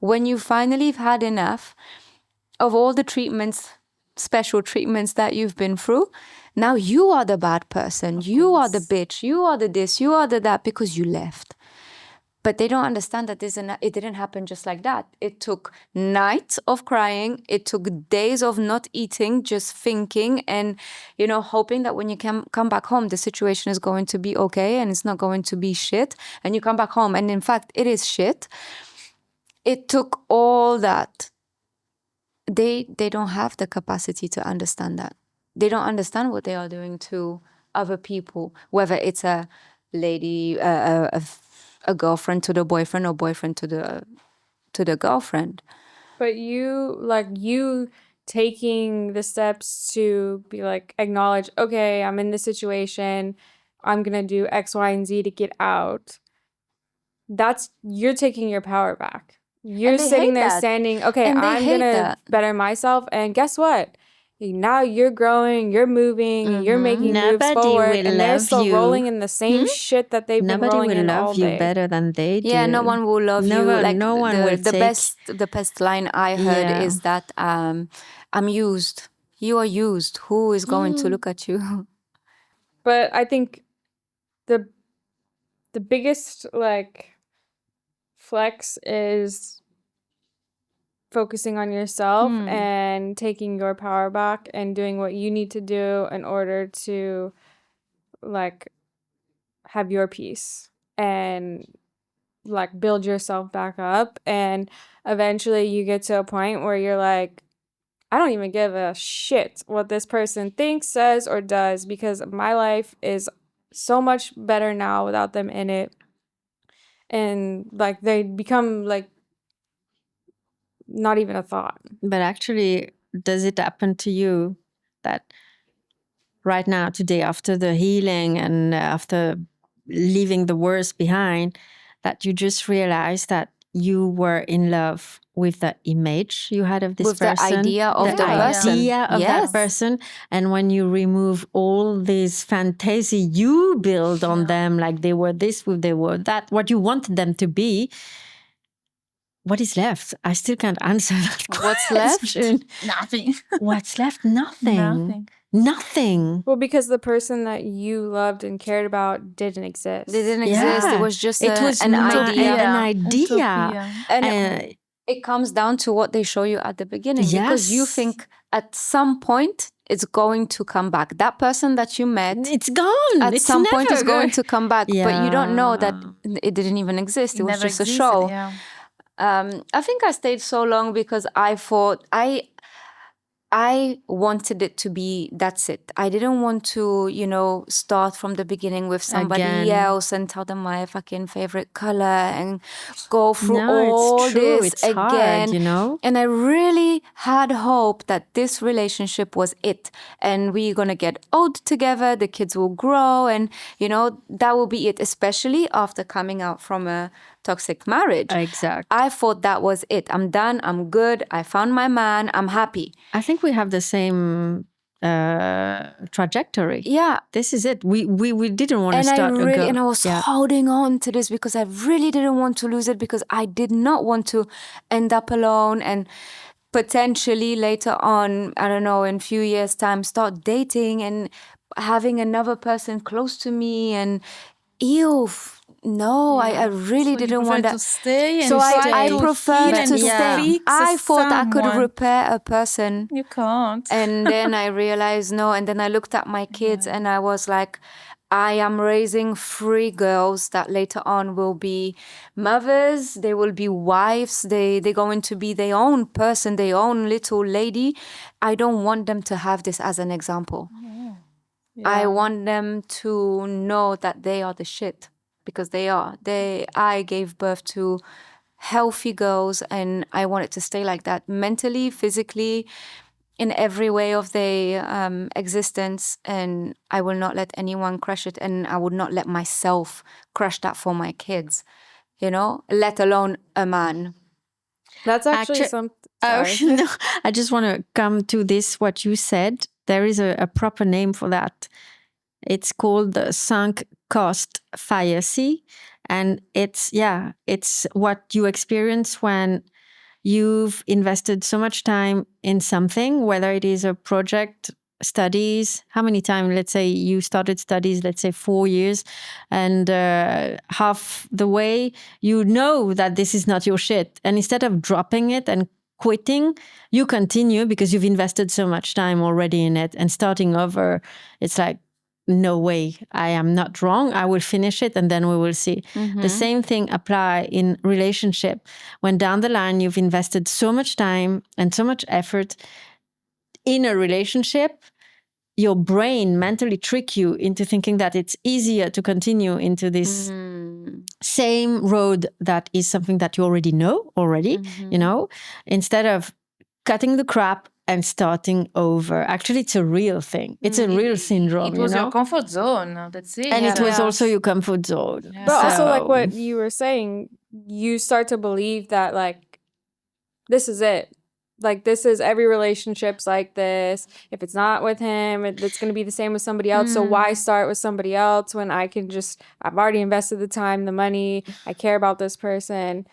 When you finally have had enough of all the treatments special treatments that you've been through. Now you are the bad person. You are the bitch. You are the this. You are the that because you left. But they don't understand that it didn't happen just like that. It took nights of crying. It took days of not eating, just thinking and, hoping that when you come back home, the situation is going to be okay and it's not going to be shit. And you come back home and in fact, it is shit. It took all that. They don't have the capacity to understand that. They don't understand what they are doing to other people, whether it's a lady, a girlfriend to the boyfriend or boyfriend to the girlfriend. But you taking the steps to be like, acknowledge, okay, I'm in this situation, I'm gonna do X, Y, and Z to get out. You're taking your power back. You're sitting there standing, okay, I'm gonna better myself, and guess what? Now you're growing, you're moving, you're making moves forward, and they're still rolling in the same shit that they've been rolling in all day. Nobody will love you better than they do. Yeah, no one will love you. Like no one will the best line I heard is that I'm used. You are used. Who is going to look at you? But I think the biggest flex is focusing on yourself and taking your power back and doing what you need to do in order to have your peace and build yourself back up. And eventually you get to a point where you're like, I don't even give a shit what this person thinks, says, or does, because my life is so much better now without them in it. And they become not even a thought. But actually, does it happen to you that right now, today, after the healing and after leaving the worst behind, that you just realize that you were in love with the image you had of this with person, the idea of the person, that person, and when you remove all this fantasy you build on them, like they were this, they were that, what you wanted them to be, what is left? I still can't answer that What's question. left? Nothing. What's left? Nothing. Nothing. Well, because the person that you loved and cared about didn't exist. They didn't exist. It was just an idea. An idea. And it comes down to what they show you at the beginning. Yes. Because you think at some point it's going to come back. That person that you met, it's gone. At some point it's going to come back. Yeah. But you don't know that it didn't even exist. It was just a show. Yeah. I think I stayed so long because I thought I wanted it to be, that's it. I didn't want to, start from the beginning with somebody else and tell them my fucking favorite color and go through all this it's again. Hard, And I really had hope that this relationship was it. And we're going to get old together, the kids will grow, and, that will be it, especially after coming out from a toxic marriage. Exactly. I thought that was it. I'm done. I'm good. I found my man. I'm happy. I think we have the same trajectory. Yeah. This is it. We didn't want to start and I was holding on to this because I really didn't want to lose it, because I did not want to end up alone and potentially later on, I don't know, in a few years' time, start dating and having another person close to me and no, I really didn't want that. To stay and so I preferred to stay. I thought I could repair a person. You can't. And then I realized no. And then I looked at my kids and I was like, I am raising 3 girls that later on will be mothers. They will be wives. They're going to be their own person, their own little lady. I don't want them to have this as an example. Yeah. I want them to know that they are the shit. Because they are. I gave birth to healthy girls, and I want it to stay like that, mentally, physically, in every way of their existence. And I will not let anyone crush it, and I would not let myself crush that for my kids, let alone a man. That's actually something. No, I just want to come to this, what you said. There is a proper name for that. It's called the sunk cost fallacy. And it's what you experience when you've invested so much time in something, whether it is a project, studies. How many times? Let's say you started studies, let's say 4 years, and half the way you know that this is not your shit, and instead of dropping it and quitting, you continue because you've invested so much time already in it, and starting over, it's like, no way, I am not wrong, I will finish it and then we will see. The same thing apply in relationship. When down the line you've invested so much time and so much effort in a relationship, your brain mentally trick you into thinking that it's easier to continue into this same road that is something that you already know you know, instead of cutting the crap and starting over. Actually, it's a real thing. It's a real syndrome. It was you know? your comfort zone. That's it. And it was Yeah. also your comfort zone. Yeah. But also, like So- what you were saying, you start to believe that, like, this is it. Like, this is every relationship's like this. If it's not with him, it's going to be the same with somebody else. So why start with somebody else when I've already invested the time, the money, I care about this person.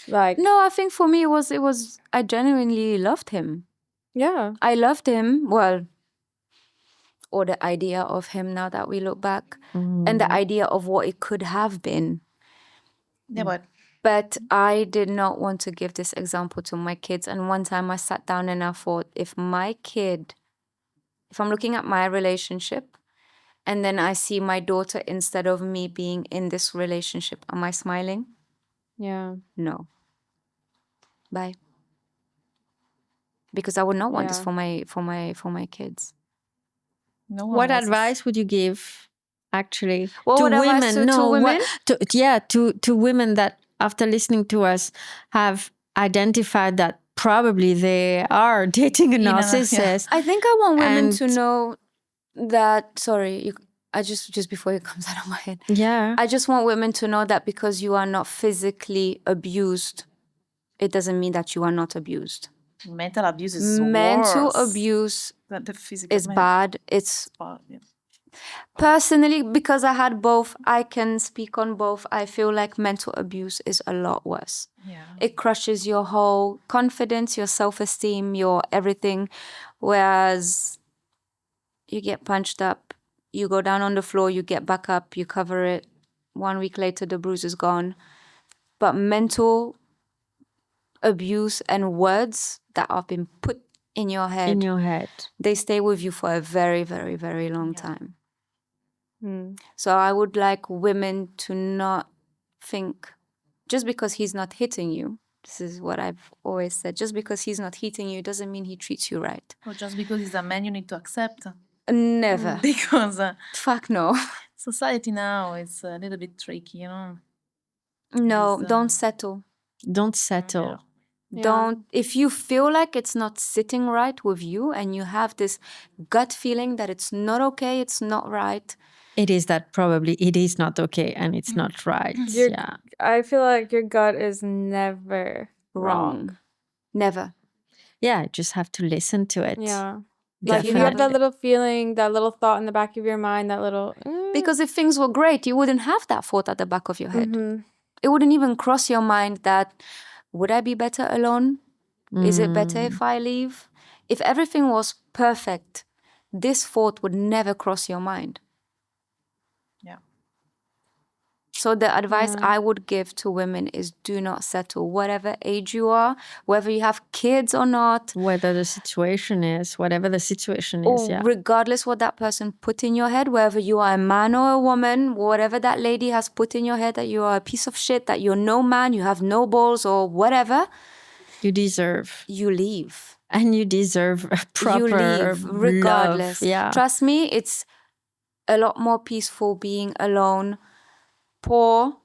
Like, No, I think for me it was I genuinely loved him. yeah. I loved him, well, or the idea of him now that we look back, and the idea of what it could have been. Yeah, But I did not want to give this example to my kids. And one time I sat down and I thought, if I'm looking at my relationship and then I see my daughter instead of me being in this relationship, am I smiling? Yeah. No. Bye. Because I would not want this Yeah. for my kids. no one What wants advice would you give, actually, What to would advice women? to women? To women that, after listening to us, have identified that probably they are dating a In a- yeah. narcissist. I think I want women to And- know that, sorry, I just before it comes out of my head. Yeah. I just want women to know that because you are not physically abused, it doesn't mean that you are not abused. Mental abuse is Mental worse abuse than the physical. is bad. It's bad. Yeah. personally, because I had both, I can speak on both. I feel like mental abuse is a lot worse. Yeah. It crushes your whole confidence, your self-esteem, your everything. Whereas you get punched up, you go down on the floor, you get back up, you cover it. 1 week later, the bruise is gone. But mental abuse and words that have been put in your head, In your head. they stay with you for a very, very, very long time. Hmm. So I would like women to not think, just because he's not hitting you, this is what I've always said, just because he's not hitting you doesn't mean he treats you right. Or just because he's a man, you need to accept. Never. Because Fuck no. society now is a little bit tricky, you know. No, Yes, don't settle. Don't settle. Yeah. Don't, if you feel like it's not sitting right with you and you have this gut feeling that it's not okay, it's not right, It is that probably it is not okay and it's not right. You're- Yeah. I feel like your gut is never wrong. Never. Yeah, you just have to listen to it. Yeah. Like, if you have that little feeling, that little thought in the back of your mind, that little... Because if things were great, you wouldn't have that thought at the back of your head. Mhm. It wouldn't even cross your mind that, would I be better alone? Is it better if I leave? If everything was perfect, this thought would never cross your mind. Yeah. So the advice I would give to women is do not settle. Whatever age you are, whether you have kids or not, Whether the situation is, whatever the situation or is, yeah. regardless what that person put in your head, whether you are a man or a woman, whatever that lady has put in your head that you are a piece of shit, that you're no man, you have no balls or whatever, You deserve. you leave. And you deserve a proper You leave regardless. love. Yeah. Trust me, it's a lot more peaceful being alone, poor,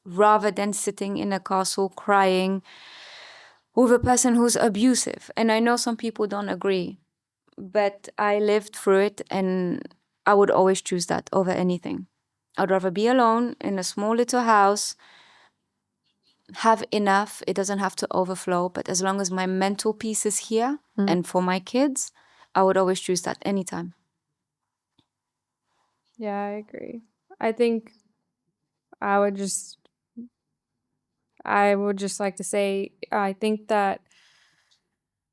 rather than sitting in a castle crying with a person who's abusive. And I know some people don't agree, but I lived through it and I would always choose that over anything. I'd rather be alone in a small little house, have enough. It doesn't have to overflow, but as long as my mental peace is here and for my kids, I would always choose that anytime. Yeah, I agree. I think I I would just like to say, I think that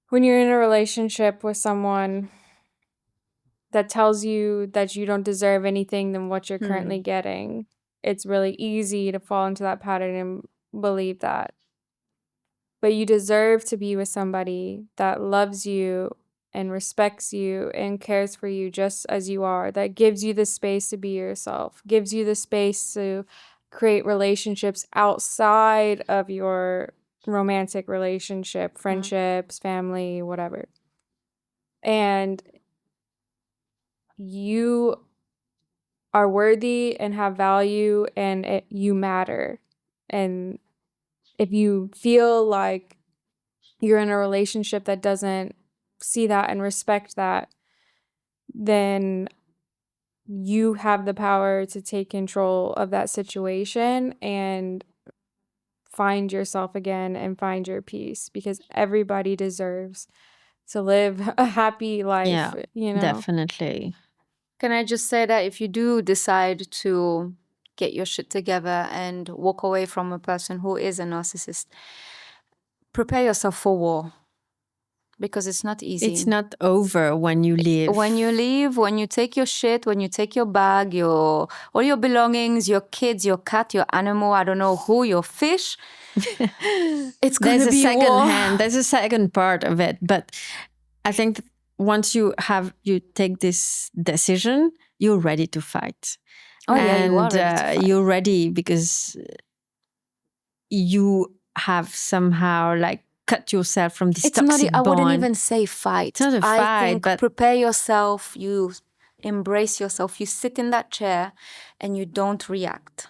when you're in a relationship with someone that tells you that you don't deserve anything than what you're currently getting, it's really easy to fall into that pattern and believe that. But you deserve to be with somebody that loves you and respects you and cares for you just as you are, that gives you the space to be yourself, gives you the space to create relationships outside of your romantic relationship, friendships, family, whatever. And you are worthy and have value, and you matter. And if you feel like you're in a relationship that doesn't see that and respect that, then you have the power to take control of that situation and find yourself again and find your peace, because everybody deserves to live a happy life, Yeah, you know? definitely. Can I just say that if you do decide to get your shit together and walk away from a person who is a narcissist, prepare yourself for war, because it's not easy. It's not over when you leave. When you leave, when you take your shit, when you take your bag, all your belongings, your kids, your cat, your animal, I don't know who, your fish, it's going to be war. There's a second part of it. But I think that once you take this decision, you're ready to fight. Oh, yeah, you are ready to fight. You're ready because you have somehow like cut yourself from this toxic I wouldn't bond. even say fight. It's not a I fight, think but prepare yourself, you embrace yourself, you sit in that chair and you don't react.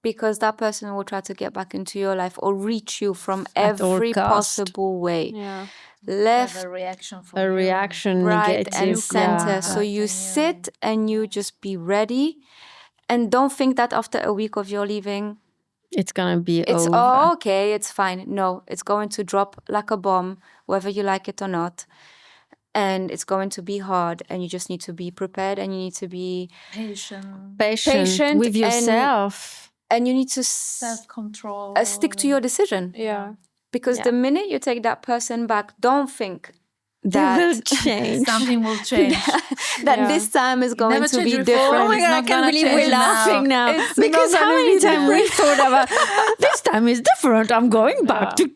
Because that person will try to get back into your life or reach you from every possible way. Yeah. Left, Have a reaction from a you. reaction right, negative. and center. Yeah. So you sit and you just be ready. And don't think that after a week of your leaving, It's going to be it's, over. oh, okay, it's fine. No, it's going to drop like a bomb, whether you like it or not. And it's going to be hard, and you just need to be prepared, and you need to be Patient. patient with yourself. and you need to Self-control. stick to your decision. Yeah. Because the minute you take that person back, don't think They will that change. Something will change. that this time is going never to be changed before. different. Oh my It's God, I not can't gonna believe we're change now. laughing now. It's Because not how gonna many be times we different. thought about this time is different. I'm going back. Yeah.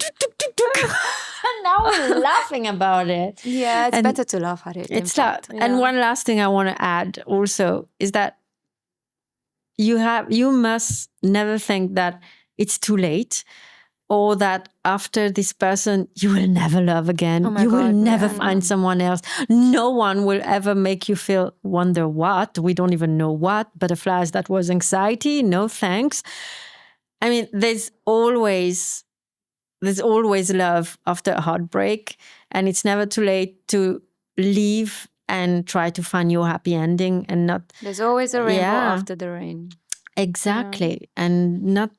And now we're laughing about it. Yeah, it's And better to laugh at it. in It's that. fact. And one last thing I want to add also is that you must never think that it's too late, or that after this person you will never love again. Oh my You will God, never yeah. find someone else. No one will ever make you feel wonder what. We don't even know what. Butterflies, that was anxiety. No thanks. I mean, there's always love after a heartbreak, and it's never too late to leave and try to find your happy ending, and not There's always a rainbow Yeah. after the rain. exactly, and not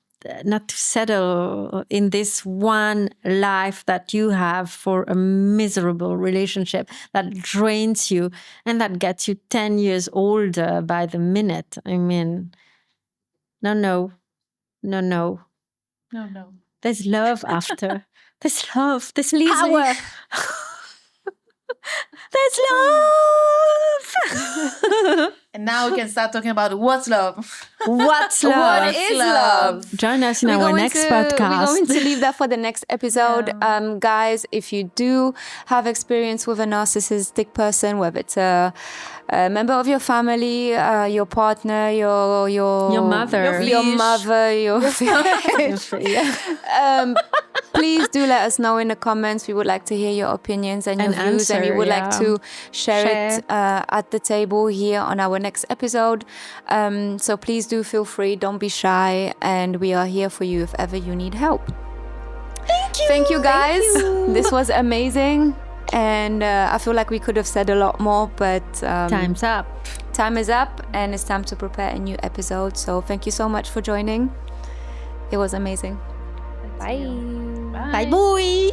to settle in this one life that you have for a miserable relationship that drains you and that gets you 10 years older by the minute. I mean, no. No. There's love after. There's love. There's Please power. There's love. And now we can start talking about what's love. What's love? What is love? Join us in our next podcast. We're going to leave that for the next episode. Guys, if you do have experience with a narcissistic person, whether it's a member of your family, your partner, your mother. your mother, your please do let us know in the comments. We would like to hear your opinions and your views, and we would like to share it at the table here on our next episode. So please do feel free. Don't be shy, and we are here for you if ever you need help. Thank you, guys. This was amazing, and I feel like we could have said a lot more, but Time's up. time is up, and it's time to prepare a new episode. So thank you so much for joining. It was amazing. Bye. Bye, boy.